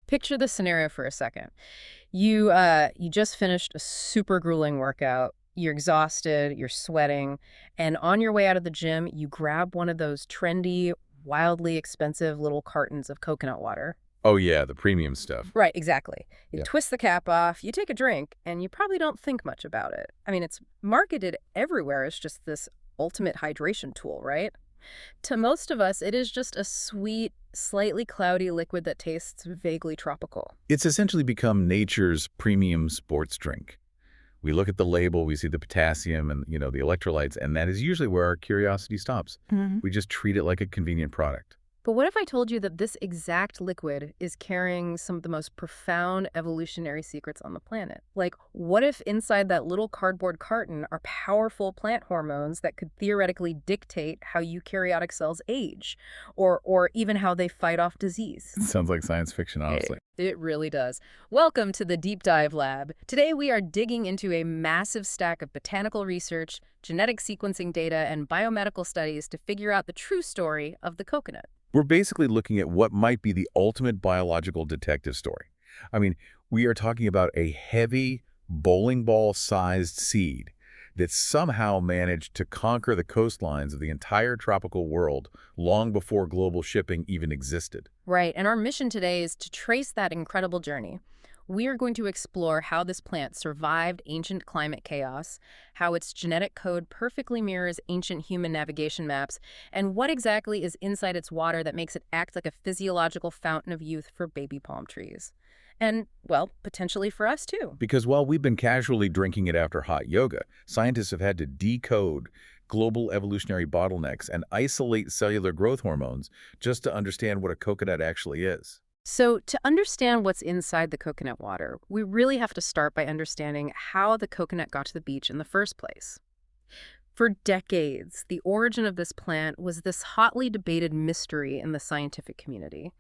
Picture this scenario for a second. You just finished a super grueling workout. You're exhausted, you're sweating, and on your way out of the gym, you grab one of those trendy, wildly expensive little cartons of coconut water. Oh yeah, the premium stuff. Right, exactly. You Yeah. twist the cap off, you take a drink, and you probably don't think much about it. I mean, it's marketed everywhere as just this ultimate hydration tool, right? To most of us, it is just a sweet, slightly cloudy liquid that tastes vaguely tropical. It's essentially become nature's premium sports drink. We look at the label, we see the potassium and, the electrolytes, and that is usually where our curiosity stops. Mhm. We just treat it like a convenient product. But what if I told you that this exact liquid is carrying some of the most profound evolutionary secrets on the planet? Like, what if inside that little cardboard carton are powerful plant hormones that could theoretically dictate how eukaryotic cells age, or even how they fight off disease? Sounds like science fiction, It, honestly. it really does. Welcome to the Deep Dive Lab. Today we are digging into a massive stack of botanical research, genetic sequencing data, and biomedical studies to figure out the true story of the coconut. We're basically looking at what might be the ultimate biological detective story. I mean, we are talking about a heavy, bowling ball-sized seed that somehow managed to conquer the coastlines of the entire tropical world long before global shipping even existed. Right, and our mission today is to trace that incredible journey. We are going to explore how this plant survived ancient climate chaos, how its genetic code perfectly mirrors ancient human navigation maps, and what exactly is inside its water that makes it act like a physiological fountain of youth for baby palm trees. And, well, potentially for us too. Because while we've been casually drinking it after hot yoga, scientists have had to decode global evolutionary bottlenecks and isolate cellular growth hormones just to understand what a coconut actually is. So, to understand what's inside the coconut water, we really have to start by understanding how the coconut got to the beach in the first place. For decades, the origin of this plant was this hotly debated mystery in the scientific community.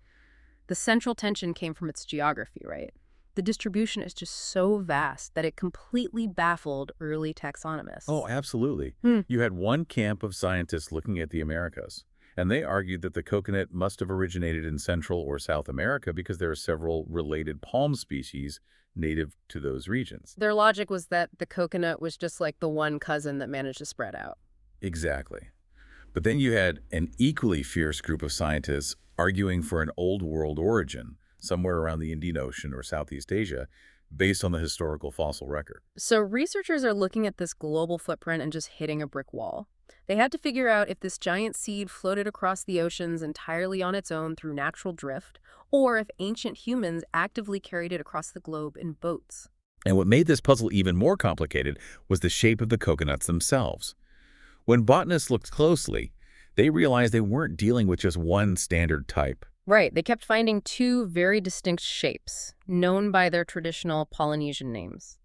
The central tension came from its geography, right? The distribution is just so vast that it completely baffled early taxonomists. Oh, absolutely. Hmm. You had one camp of scientists looking at the Americas, and they argued that the coconut must have originated in Central or South America because there are several related palm species native to those regions. Their logic was that the coconut was just like the one cousin that managed to spread out. Exactly. But then you had an equally fierce group of scientists arguing for an old world origin, somewhere around the Indian Ocean or Southeast Asia, based on the historical fossil record. So researchers are looking at this global footprint and just hitting a brick wall. They had to figure out if this giant seed floated across the oceans entirely on its own through natural drift, or if ancient humans actively carried it across the globe in boats. And what made this puzzle even more complicated was the shape of the coconuts themselves. When botanists looked closely, they realized they weren't dealing with just one standard type. Right, they kept finding two very distinct shapes, known by their traditional Polynesian names.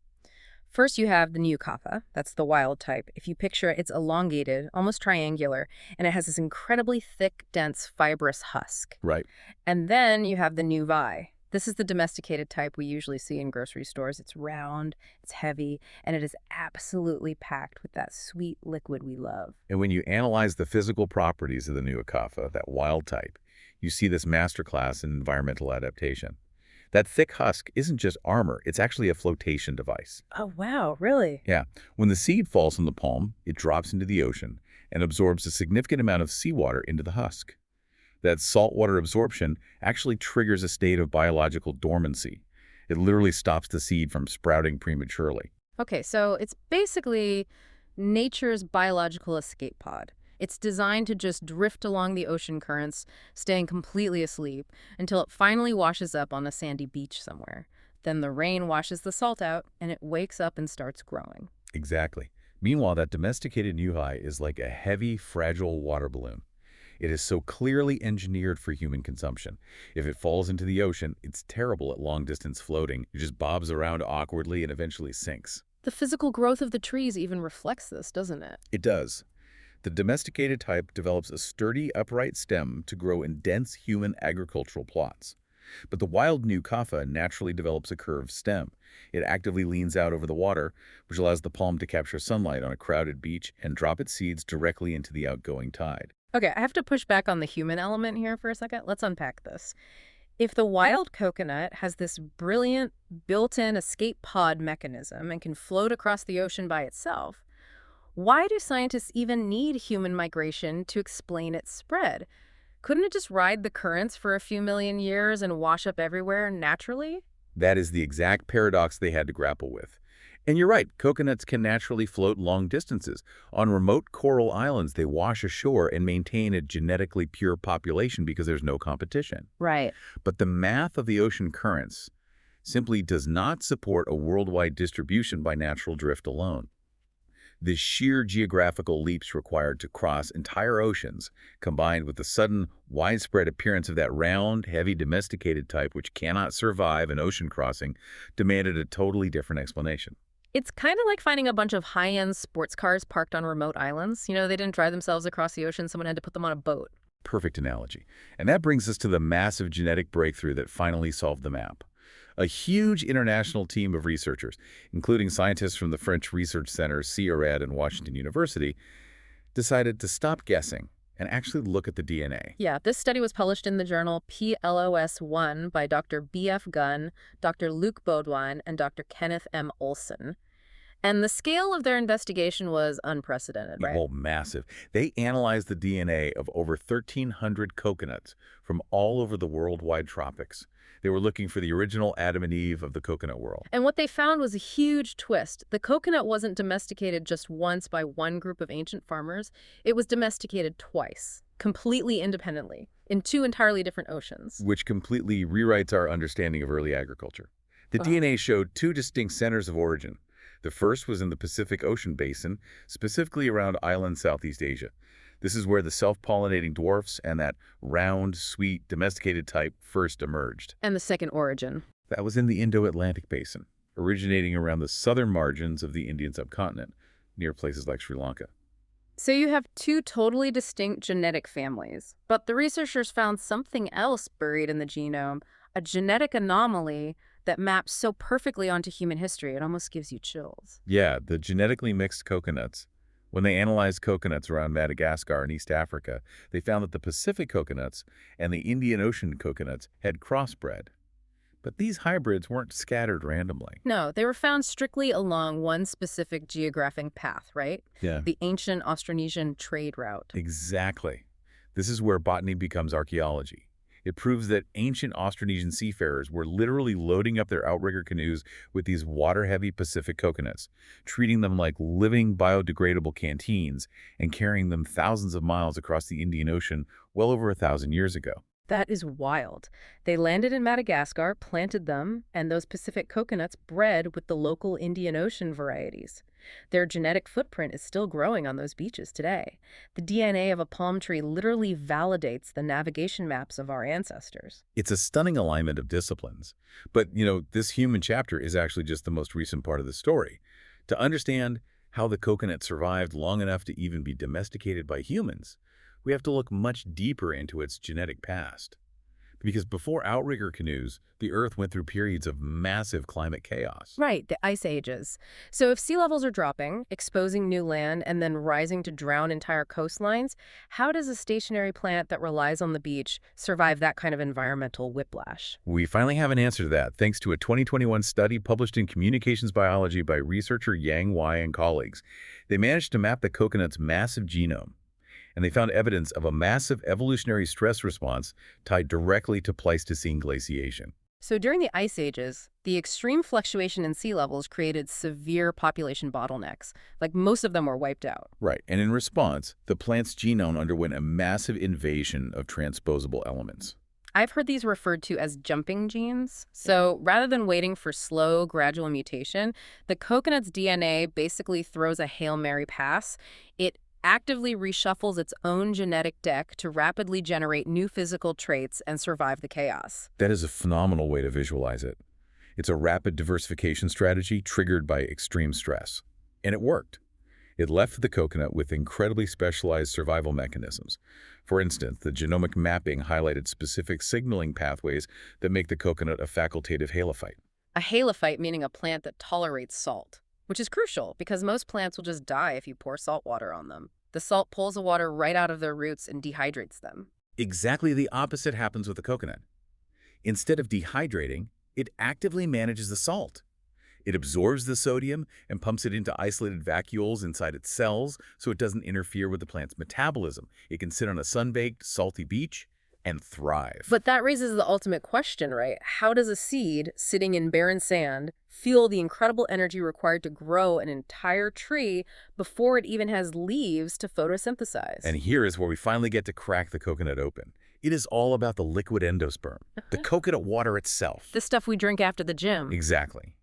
First, you have the Neucapha, that's the wild type. If you picture it, it's elongated, almost triangular, and it has this incredibly thick, dense, fibrous husk. Right. And then you have the Nuvi. This is the domesticated type we usually see in grocery stores. It's round, it's heavy, and it is absolutely packed with that sweet liquid we love. And when you analyze the physical properties of the Neucapha, that wild type, you see this masterclass in environmental adaptation. That thick husk isn't just armor, it's actually a flotation device. Oh, wow, really? Yeah, when the seed falls from the palm, it drops into the ocean and absorbs a significant amount of seawater into the husk. That saltwater absorption actually triggers a state of biological dormancy. It literally stops the seed from sprouting prematurely. Okay, so it's basically nature's biological escape pod. It's designed to just drift along the ocean currents, staying completely asleep, until it finally washes up on a sandy beach somewhere. Then the rain washes the salt out, and it wakes up and starts growing. Exactly. Meanwhile, that domesticated nuhi is like a heavy, fragile water balloon. It is so clearly engineered for human consumption. If it falls into the ocean, it's terrible at long-distance floating. It just bobs around awkwardly and eventually sinks. The physical growth of the trees even reflects this, doesn't it? It does. The domesticated type develops a sturdy, upright stem to grow in dense human agricultural plots. But the wild Neucapha naturally develops a curved stem. It actively leans out over the water, which allows the palm to capture sunlight on a crowded beach and drop its seeds directly into the outgoing tide. Okay, I have to push back on the human element here for a second. Let's unpack this. If the wild coconut has this brilliant built-in escape pod mechanism and can float across the ocean by itself, why do scientists even need human migration to explain its spread? Couldn't it just ride the currents for a few million years and wash up everywhere naturally? That is the exact paradox they had to grapple with. And you're right, coconuts can naturally float long distances. On remote coral islands, they wash ashore and maintain a genetically pure population because there's no competition. Right. But the math of the ocean currents simply does not support a worldwide distribution by natural drift alone. The sheer geographical leaps required to cross entire oceans, combined with the sudden, widespread appearance of that round, heavy domesticated type which cannot survive an ocean crossing, demanded a totally different explanation. It's kind of like finding a bunch of high-end sports cars parked on remote islands. They didn't drive themselves across the ocean, someone had to put them on a boat. Perfect analogy. And that brings us to the massive genetic breakthrough that finally solved the map. A huge international team of researchers, including scientists from the French research center CIRAD and Washington University, decided to stop guessing and actually look at the DNA. Yeah, this study was published in the journal PLOS1 by Dr. B.F. Gunn, Dr. Luc Baudouin, and Dr. Kenneth M. Olson. And the scale of their investigation was unprecedented, right? Well, massive. They analyzed the DNA of over 1,300 coconuts from all over the worldwide tropics. They were looking for the original Adam and Eve of the coconut world. And what they found was a huge twist. The coconut wasn't domesticated just once by one group of ancient farmers. It was domesticated twice, completely independently, in two entirely different oceans. Which completely rewrites our understanding of early agriculture. The Ugh. DNA showed two distinct centers of origin. The first was in the Pacific Ocean basin, specifically around island Southeast Asia. This is where the self-pollinating dwarfs and that round, sweet, domesticated type first emerged. And the second origin. That was in the Indo-Atlantic basin, originating around the southern margins of the Indian subcontinent, near places like Sri Lanka. So you have two totally distinct genetic families, but the researchers found something else buried in the genome, a genetic anomaly that maps so perfectly onto human history, it almost gives you chills. Yeah, the genetically mixed coconuts. When they analyzed coconuts around Madagascar and East Africa, they found that the Pacific coconuts and the Indian Ocean coconuts had crossbred. But these hybrids weren't scattered randomly. No, they were found strictly along one specific geographic path, right? Yeah, The ancient Austronesian trade route. exactly. This is where botany becomes archaeology. It proves that ancient Austronesian seafarers were literally loading up their outrigger canoes with these water-heavy Pacific coconuts, treating them like living biodegradable canteens and carrying them thousands of miles across the Indian Ocean well over 1,000 years ago. That is wild. They landed in Madagascar, planted them, and those Pacific coconuts bred with the local Indian Ocean varieties. Their genetic footprint is still growing on those beaches today. The DNA of a palm tree literally validates the navigation maps of our ancestors. It's a stunning alignment of disciplines. But, this human chapter is actually just the most recent part of the story. To understand how the coconut survived long enough to even be domesticated by humans, we have to look much deeper into its genetic past. Because before outrigger canoes, the Earth went through periods of massive climate chaos. Right, the ice ages. So if sea levels are dropping, exposing new land, and then rising to drown entire coastlines, how does a stationary plant that relies on the beach survive that kind of environmental whiplash? We finally have an answer to that thanks to a 2021 study published in Communications Biology by researcher Yang Wei and colleagues. They managed to map the coconut's massive genome, and they found evidence of a massive evolutionary stress response tied directly to Pleistocene glaciation. So during the ice ages, the extreme fluctuation in sea levels created severe population bottlenecks. Like most of them were wiped out. Right, and in response, the plant's genome underwent a massive invasion of transposable elements. I've heard these referred to as jumping genes. So rather than waiting for slow, gradual mutation, the coconut's DNA basically throws a Hail Mary pass. It actively reshuffles its own genetic deck to rapidly generate new physical traits and survive the chaos. That is a phenomenal way to visualize it. It's a rapid diversification strategy triggered by extreme stress. And it worked. It left the coconut with incredibly specialized survival mechanisms. For instance, the genomic mapping highlighted specific signaling pathways that make the coconut a facultative halophyte. A halophyte meaning a plant that tolerates salt, which is crucial because most plants will just die if you pour salt water on them. The salt pulls the water right out of their roots and dehydrates them. Exactly the opposite happens with the coconut. Instead of dehydrating, it actively manages the salt. It absorbs the sodium and pumps it into isolated vacuoles inside its cells so it doesn't interfere with the plant's metabolism. It can sit on a sun-baked, salty beach and thrive. But that raises the ultimate question, right? How does a seed sitting in barren sand feel the incredible energy required to grow an entire tree before it even has leaves to photosynthesize? And here is where we finally get to crack the coconut open. It is all about the liquid endosperm, the coconut water itself. The stuff we drink after the gym. Exactly.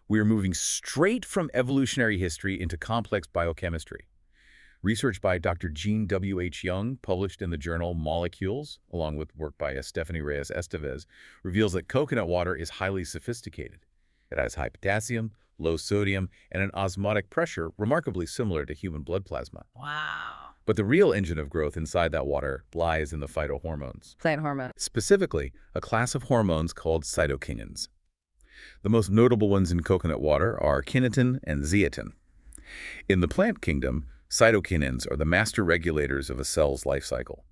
We are moving straight from evolutionary history into complex biochemistry. Research by Dr. Jean W. H. Young, published in the journal Molecules, along with work by Stephanie Reyes Estevez, reveals that coconut water is highly sophisticated. It has high potassium, low sodium, and an osmotic pressure remarkably similar to human blood plasma. Wow. But the real engine of growth inside that water lies in the phytohormones. Plant hormone. Specifically, a class of hormones called cytokinins. The most notable ones in coconut water are kinetin and zeatin. In the plant kingdom, cytokinins are the master regulators of a cell's life cycle.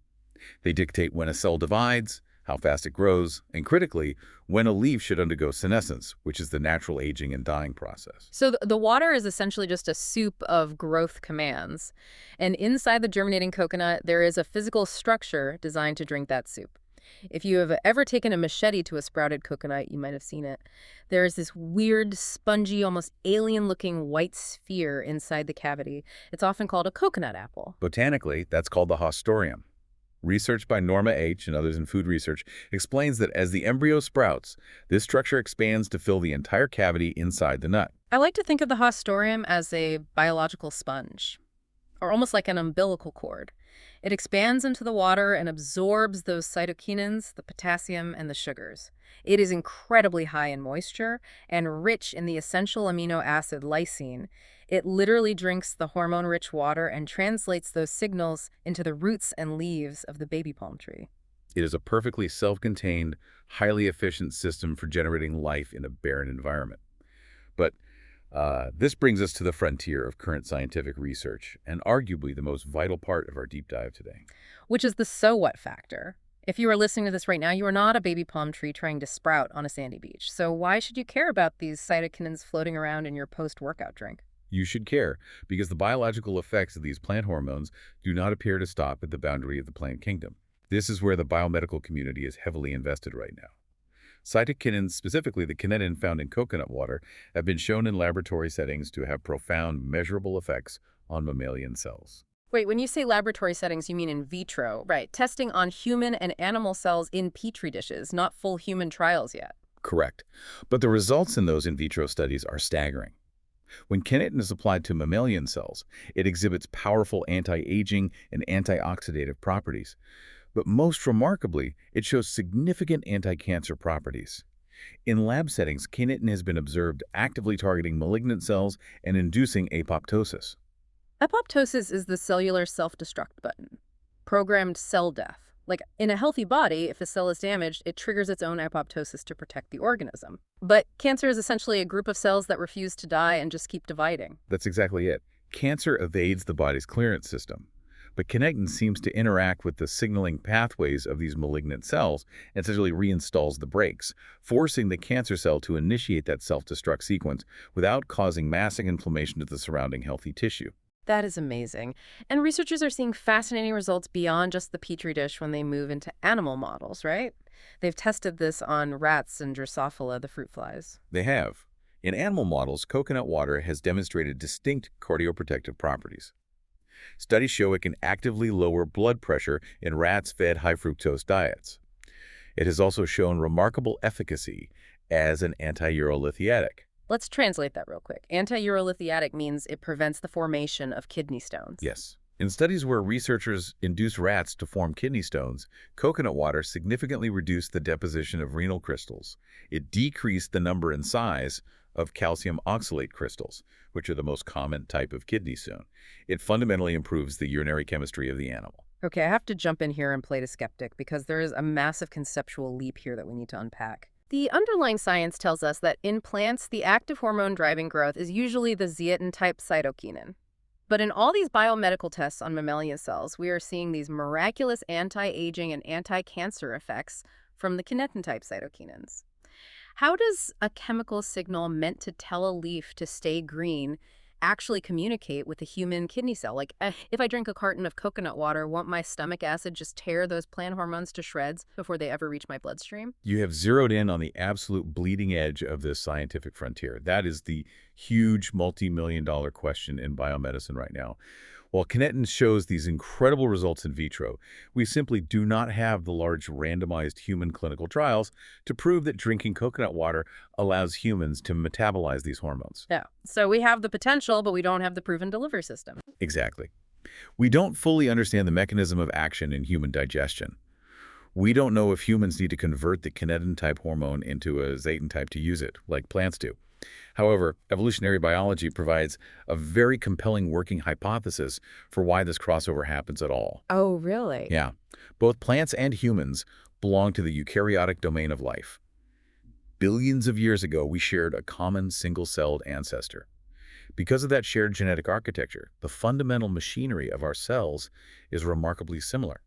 They dictate when a cell divides, how fast it grows, and critically, when a leaf should undergo senescence, which is the natural aging and dying process. So the water is essentially just a soup of growth commands. And inside the germinating coconut, there is a physical structure designed to drink that soup. If you have ever taken a machete to a sprouted coconut, you might have seen it. There is this weird, spongy, almost alien-looking white sphere inside the cavity. It's often called a coconut apple. Botanically, that's called the haustorium. Research by Norma H. and others in food research explains that as the embryo sprouts, this structure expands to fill the entire cavity inside the nut. I like to think of the haustorium as a biological sponge, or almost like an umbilical cord. It expands into the water and absorbs those cytokinins, the potassium, and the sugars. It is incredibly high in moisture and rich in the essential amino acid lysine. It literally drinks the hormone-rich water and translates those signals into the roots and leaves of the baby palm tree. It is a perfectly self-contained, highly efficient system for generating life in a barren environment. But this brings us to the frontier of current scientific research, and arguably the most vital part of our deep dive today. Which is the so what factor. If you are listening to this right now, you are not a baby palm tree trying to sprout on a sandy beach. So why should you care about these cytokinins floating around in your post-workout drink? You should care, because the biological effects of these plant hormones do not appear to stop at the boundary of the plant kingdom. This is where the biomedical community is heavily invested right now. Cytokinins, specifically the kinetin found in coconut water, have been shown in laboratory settings to have profound, measurable effects on mammalian cells. Wait, when you say laboratory settings, you mean in vitro, right? Testing on human and animal cells in petri dishes, not full human trials yet. Correct. But the results in those in vitro studies are staggering. When kinetin is applied to mammalian cells, it exhibits powerful anti-aging and antioxidative properties. But most remarkably, it shows significant anti-cancer properties. In lab settings, kinetin has been observed actively targeting malignant cells and inducing apoptosis. Apoptosis is the cellular self-destruct button. Programmed cell death. Like in a healthy body, if a cell is damaged, it triggers its own apoptosis to protect the organism. But cancer is essentially a group of cells that refuse to die and just keep dividing. That's exactly it. Cancer evades the body's clearance system. But kinetin seems to interact with the signaling pathways of these malignant cells and essentially reinstalls the brakes, forcing the cancer cell to initiate that self-destruct sequence without causing massive inflammation to the surrounding healthy tissue. That is amazing. And researchers are seeing fascinating results beyond just the petri dish when they move into animal models, right? They've tested this on rats and Drosophila, the fruit flies. They have. In animal models, coconut water has demonstrated distinct cardioprotective properties. Studies show it can actively lower blood pressure in rats fed high-fructose diets. It has also shown remarkable efficacy as an anti-urolithiatic. Let's translate that real quick. Anti-urolithiatic means it prevents the formation of kidney stones. Yes. In studies where researchers induced rats to form kidney stones, coconut water significantly reduced the deposition of renal crystals. It decreased the number and size of calcium oxalate crystals, which are the most common type of kidney stone. It fundamentally improves the urinary chemistry of the animal. Okay, I have to jump in here and play the skeptic because there is a massive conceptual leap here that we need to unpack. The underlying science tells us that in plants, the active hormone driving growth is usually the zeatin-type cytokinin. But in all these biomedical tests on mammalian cells, we are seeing these miraculous anti-aging and anti-cancer effects from the kinetin-type cytokinins. How does a chemical signal meant to tell a leaf to stay green actually communicate with a human kidney cell? Like, if I drink a carton of coconut water, won't my stomach acid just tear those plant hormones to shreds before they ever reach my bloodstream? You have zeroed in on the absolute bleeding edge of this scientific frontier. That is the huge multi-million-dollar question in biomedicine right now. While kinetin shows these incredible results in vitro, we simply do not have the large randomized human clinical trials to prove that drinking coconut water allows humans to metabolize these hormones. Yeah. So we have the potential, but we don't have the proven delivery system. Exactly. We don't fully understand the mechanism of action in human digestion. We don't know if humans need to convert the kinetin-type hormone into a zeatin-type to use it, like plants do. However, evolutionary biology provides a very compelling working hypothesis for why this crossover happens at all. Oh, really? Yeah, both plants and humans belong to the eukaryotic domain of life. Billions of years ago, we shared a common single-celled ancestor. Because of that shared genetic architecture, the fundamental machinery of our cells is remarkably similar.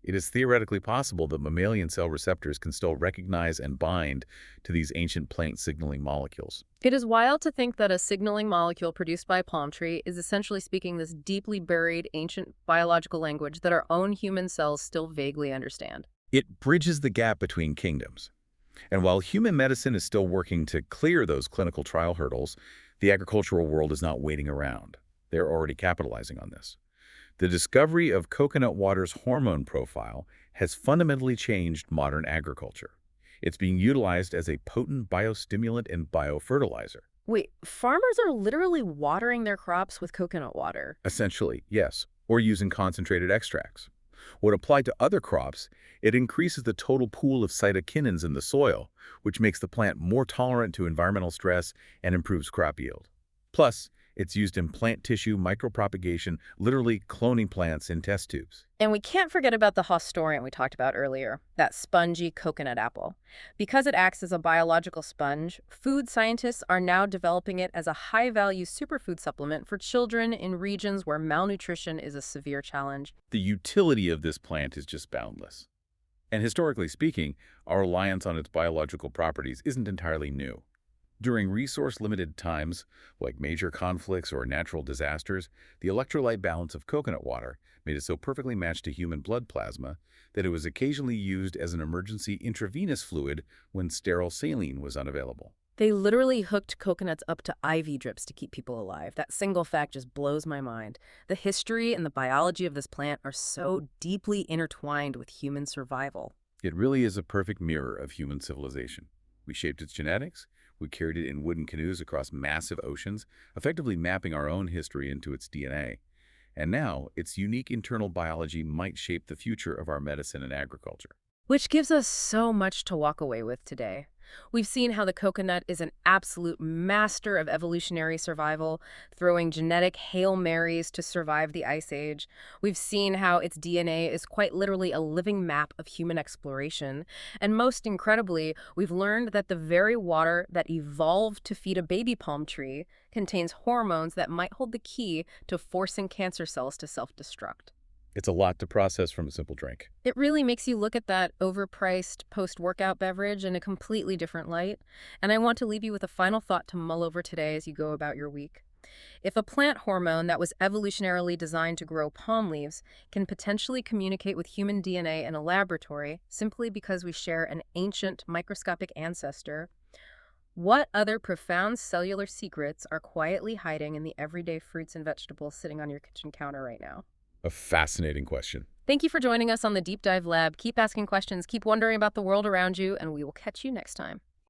It is theoretically possible that mammalian cell receptors can still recognize and bind to these ancient plant signaling molecules. It is wild to think that a signaling molecule produced by a palm tree is essentially speaking this deeply buried ancient biological language that our own human cells still vaguely understand. It bridges the gap between kingdoms. And while human medicine is still working to clear those clinical trial hurdles, the agricultural world is not waiting around. They're already capitalizing on this. The discovery of coconut water's hormone profile has fundamentally changed modern agriculture. It's being utilized as a potent biostimulant and biofertilizer. Wait, farmers are literally watering their crops with coconut water. Essentially, yes, or using concentrated extracts. When applied to other crops, it increases the total pool of cytokinins in the soil, which makes the plant more tolerant to environmental stress and improves crop yield. Plus, it's used in plant tissue micropropagation, literally cloning plants in test tubes. And we can't forget about the hostorium we talked about earlier, that spongy coconut apple. Because it acts as a biological sponge, food scientists are now developing it as a high-value superfood supplement for children in regions where malnutrition is a severe challenge. The utility of this plant is just boundless. And historically speaking, our reliance on its biological properties isn't entirely new. During resource-limited times, like major conflicts or natural disasters, the electrolyte balance of coconut water made it so perfectly matched to human blood plasma that it was occasionally used as an emergency intravenous fluid when sterile saline was unavailable. They literally hooked coconuts up to IV drips to keep people alive. That single fact just blows my mind. The history and the biology of this plant are so deeply intertwined with human survival. It really is a perfect mirror of human civilization. We shaped its genetics, we carried it in wooden canoes across massive oceans, effectively mapping our own history into its DNA. And now, its unique internal biology might shape the future of our medicine and agriculture. Which gives us so much to walk away with today. We've seen how the coconut is an absolute master of evolutionary survival, throwing genetic Hail Marys to survive the Ice Age. We've seen how its DNA is quite literally a living map of human exploration. And most incredibly, we've learned that the very water that evolved to feed a baby palm tree contains hormones that might hold the key to forcing cancer cells to self-destruct. It's a lot to process from a simple drink. It really makes you look at that overpriced post-workout beverage in a completely different light. And I want to leave you with a final thought to mull over today as you go about your week. If a plant hormone that was evolutionarily designed to grow palm leaves can potentially communicate with human DNA in a laboratory simply because we share an ancient microscopic ancestor, what other profound cellular secrets are quietly hiding in the everyday fruits and vegetables sitting on your kitchen counter right now? A fascinating question. Thank you for joining us on the Deep Dive Lab. Keep asking questions, keep wondering about the world around you, and we will catch you next time.